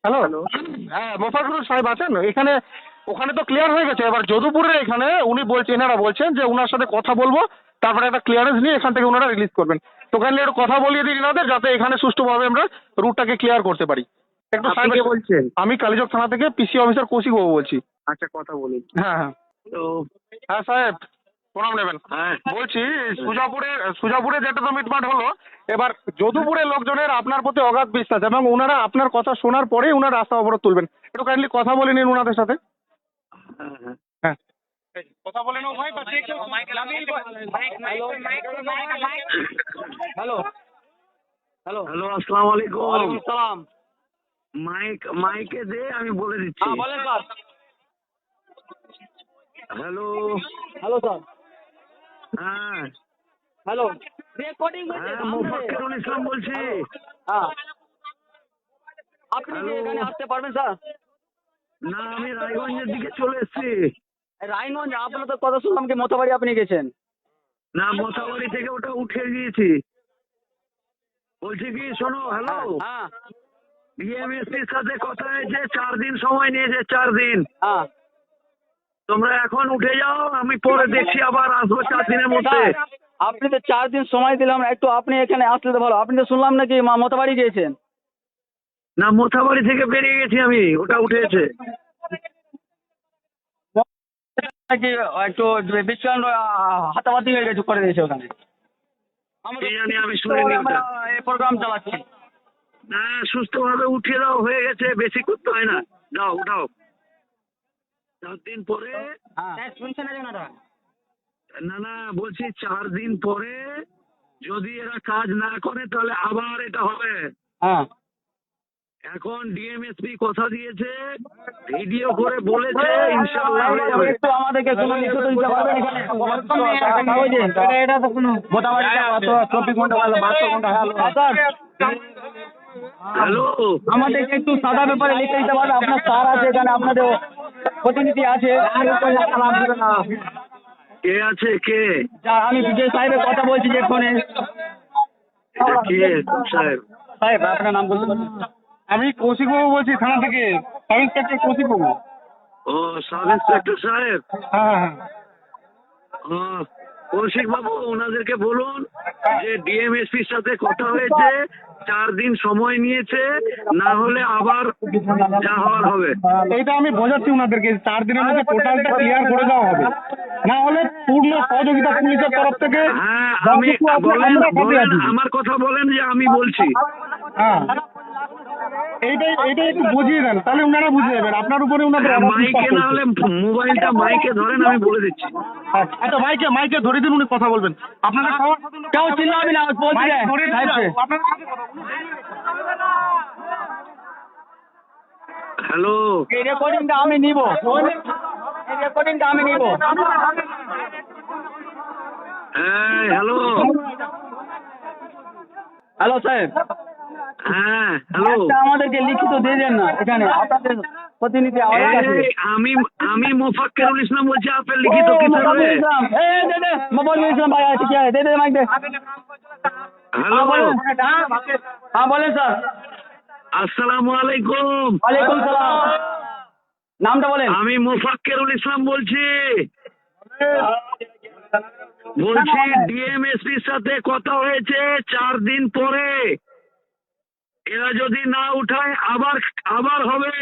Hello, hello. হ্যাঁ মোফাজ্জল সাহেব আছেন এখানে? ওখানে তো ক্লিয়ার হয়ে গেছে, এবার যদুপুরের এখানে উনি বলছেন, এনারা বলছেন যে উনার সাথে কথা বলবো, তারপরে একটা ক্লিয়ারেন্স নিয়ে এখান থেকে ওনারা রিলিজ করবেন। তো কাইন্ডলি একটু কথা বলিয়ে দিন এনাদের, যাতে এখানে সুষ্ঠুভাবে আমরা রুটটাকে ক্লিয়ার করতে পারি। একটু আপনি কে সাহেব, বলছেন? আমি কালীচক থানা থেকে পিসি অফিসার কৌশিক বাবু বলছি। আচ্ছা, কথা বলুন। হ্যাঁ হ্যাঁ তো হ্যাঁ সাহেব, প্রণাম নেবেন। হ্যাঁ, বলছি সুজাপুরে যেটা তো মিটমাট হলো, এবার যদুপুরের লোকজনের আপনার প্রতি অগাধ বিশ্বাস, এবং ওনারা আপনার কথা শোনার পরেই ওনারা রাস্তা অবরোধ তুলবেন। একটু কাইন্ডলি কথা বলে নিন ওনাদের সাথে। হ্যাঁ, হ্যাঁ। হ্যাঁ, কথা বলে নাও ভাই। হ্যালো হ্যালো হ্যালো, আসসালামু আলাইকুম। ওয়ালাইকুম সালাম। মাইকে দে, আমি বলে দিচ্ছি। হ্যাঁ বলেন স্যার। হ্যালো। Hello sir. হ্যাঁ হ্যালো রেকর্ডিং হচ্ছে হ্যাঁ, মোফাক্কেরুল ইসলাম বলছি। হ্যাঁ আপনি কি হ্যালো। এখানে আসতে পারবেন স্যার? না, আমি রায়গঞ্জের দিকে চলে এসেছি। রায়গঞ্জ আপনার তো কথা শুনলাম কি মতাবাড়ি আপনি গেছেন। না, মোথাবাড়ি থেকে ওটা উঠে গিয়েছি। বলছি কি, শোনো। হ্যালো। হ্যাঁ ডিএমএসপির সাথে কথা হয়েছে, 4 দিন সময় নিয়েছে, 4 দিন। হ্যাঁ তোমরা এখন উঠে যাও, আমি পরে দেখছি, আবার আসবো 4 দিনের মধ্যে। স্যার, আপনি তো 4 দিন সময় দিলাম, একটু আপনি এখানে আসলে তো ভালো। আপনি তো শুনলাম নাকি মতাবাড়ি গিয়েছেন। না, মোথাবাড়ি থেকে বেরিয়ে গেছি আমি, ওটা উঠেছে। নাকি একটু বিচ্ছন্ন হাতাবাতি হয়ে গেছে করে দিয়েছে ওখানে। কি জানি, আমি শুনিনি ওটা। আমরা এই প্রোগ্রাম চালাচ্ছি। না, সুস্থভাবে উঠিয়ে দাও, হয়ে গেছে, বেশি করতে হয় না। যাও, উঠাও। 4 দিন পরে। হ্যাঁ শুনছেন না? না না, বলছি 4 দিন পরে যদি এরা কাজ না করে তাহলে আবার এটা হবে। হ্যাঁ এখন ডিএমএসপি কথা দিয়েছে, ভিডিও করে বলেছে, ইনশাআল্লাহ হয়ে যাবে। একটু আমাদেরকে কোনো লিখিত দিতে পারবেন এখানে? কাগজে এটা তো কোনো মোটামুটি 24 ঘন্টা 72 ঘন্টা স্যার, হ্যালো। আমাদেরকে একটু সাদা ব্যাপারে লিখে দিতে পারবেন? আপনার স্যার আছে এখানে, আপনাদের প্রতিনিধি আছে। কে আছে, কে? যা আমি বিজয় সাহেবের কথা বলছি যে ফোনে। এটা কে সাহেব? সাহেব আপনার নাম বলতে পারবেন? আমি কৌশিক বাবু বলছি থানা থেকে, সাব ইন্সপেক্টর কৌশিক বাবু। ও, সাব ইন্সপেক্টর সাহেব। হ্যাঁ হ্যাঁ কৌশিক বাবু, ওনাদেরকে বলুন যে ডিএমএসপির সাথে কথা হয়েছে, 4 দিন সময় নিয়েছে, না হলে আবার যা হওয়ার হবে। এইটা আমি বোঝাচ্ছি ওনাদেরকে, 4 দিনের মধ্যে পোর্টালটা ক্লিয়ার করে দেওয়া হবে, না হলে পূর্ণ সহযোগিতা পুলিশের তরফ থেকে। হ্যাঁ, যা আমি কিছু আছে বলেন, আমরা সাথে বলেন, আছি। আমার কথা বলেন যে আমি বলছি। হ্যাঁ, এইটাই একটু বুঝিয়ে দেন, তাহলে ওনারা বুঝে যাবেন। আপনার উপরে ওনাদের অনেক বিশ্বাস মাইকে না করছে। হলে মোবাইলটা মাইকে ধরেন, আমি বলে দিচ্ছি। আচ্ছা, মাইকে ধরে দিন, উনি কথা বলবেন। আপনাদের সবার সাথে কেউ চিল্লাবি না, বলছি মাইক রে, ধরে দিন, সাহেবকে। আপনাদের সাথে কথা বলুন। হ্যালো। এই রেকর্ডিংটা আমি নিব, এই রেকর্ডিংটা আমি নিব। হ্যাঁ, হ্যালো। হ্যালো সাহেব, হ্যাঁ, হ্যালো। একটা আমাদেরকে লিখিত দিয়ে দেন না, এখানে আপনাদের প্রতিনিধি আওয়াজ আছে। আমি মোফাক্কেরুল ইসলাম বলছি, আপনার লিখিত কি মোবাইল থাকবে? ইসলাম, দে দে মোবাইল ইসলাম ভাই আছে, কি আছে? দে মাইক দে। হ্যালো। হ্যাঁ বলেন স্যার। আসসালামু আলাইকুম। ওয়ালাইকুম সালাম। নামটা বলেন। আমি মোফাক্কেরুল ইসলাম বলছি। বলছি ডিএমএসপির সাথে কথা হয়েছে, 4 দিন পরে এরা যদি না উঠায় আবার হবে।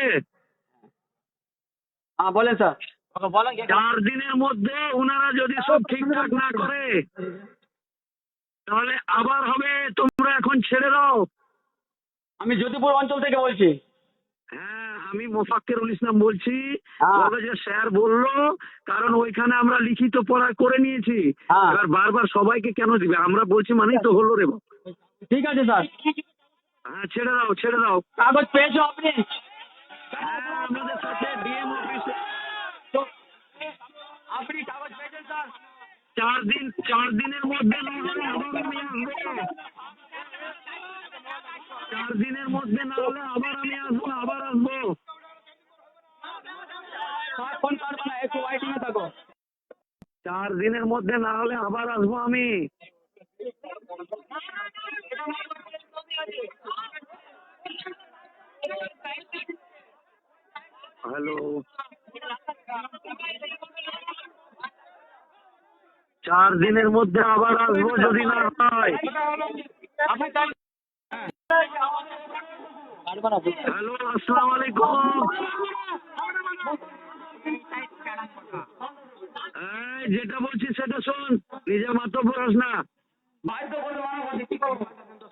হ্যাঁ বলেন স্যার। 4 দিনের মধ্যে ওনারা যদি সব ঠিকঠাক না করে তাহলে আবার হবে। তোমরা এখন ছেড়ে দাও। আমি যদুপুর অঞ্চল থেকে বলছি। হ্যাঁ, আমি মোফাক্কেরুল ইসলাম বলছি। হ্যাঁ। কলেজে স্যার বললো, কারণ ওইখানে আমরা লিখিত পড়া করে নিয়েছি। হ্যাঁ। এবার বারবার সবাইকে কেন দিবে? আমরা বলছি মানেই তো হলো রে বাবা। ঠিক আছে স্যার। হ্যাঁ, ছেড়ে দাও, ছেড়ে দাও। কাগজ পেয়েছো আপনি? হ্যাঁ, আমাদের সাথে ডিএম অফিসে আপনি কাগজ পেয়েছেন স্যার? 4 দিনের মধ্যে না হলে আবার আমি আসবো। 4 দিনের মধ্যে না হলে আবার আমি আসবো। স্যার ফোন কাটবে না, একটু ওয়াইটিং এ থাকো। 4 দিনের মধ্যে না হলে আবার আসবো আমি। হ্যালো, 4 দিনের মধ্যে আবার আসবো যদি না হয়। হ্যালো, আসসালামু আলাইকুম। এই যেটা বলছি সেটা শোন, নিজে মাত্র বলস না।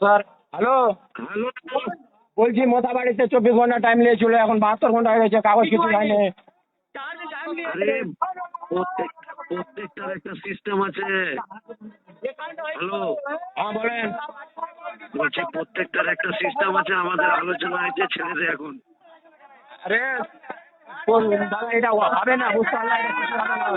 স্যার হ্যালো, হ্যালো, বলছি মোথাবাড়িতে 24 ঘন্টা টাইম নিয়েছিল, এখন 72 ঘন্টা হয়ে গেছে, কাগজ কিছু হয়নি। আরে প্রত্যেকটার একটা সিস্টেম আছে। হ্যালো, হ্যাঁ বলেন। বলছি প্রত্যেকটার একটা সিস্টেম আছে, আমাদের আলোচনা হয়েছে, ছেড়ে দে এখন। আরে দাদা এটা হবে না, বুঝতে পারলাম, এটা কিছু হবে না।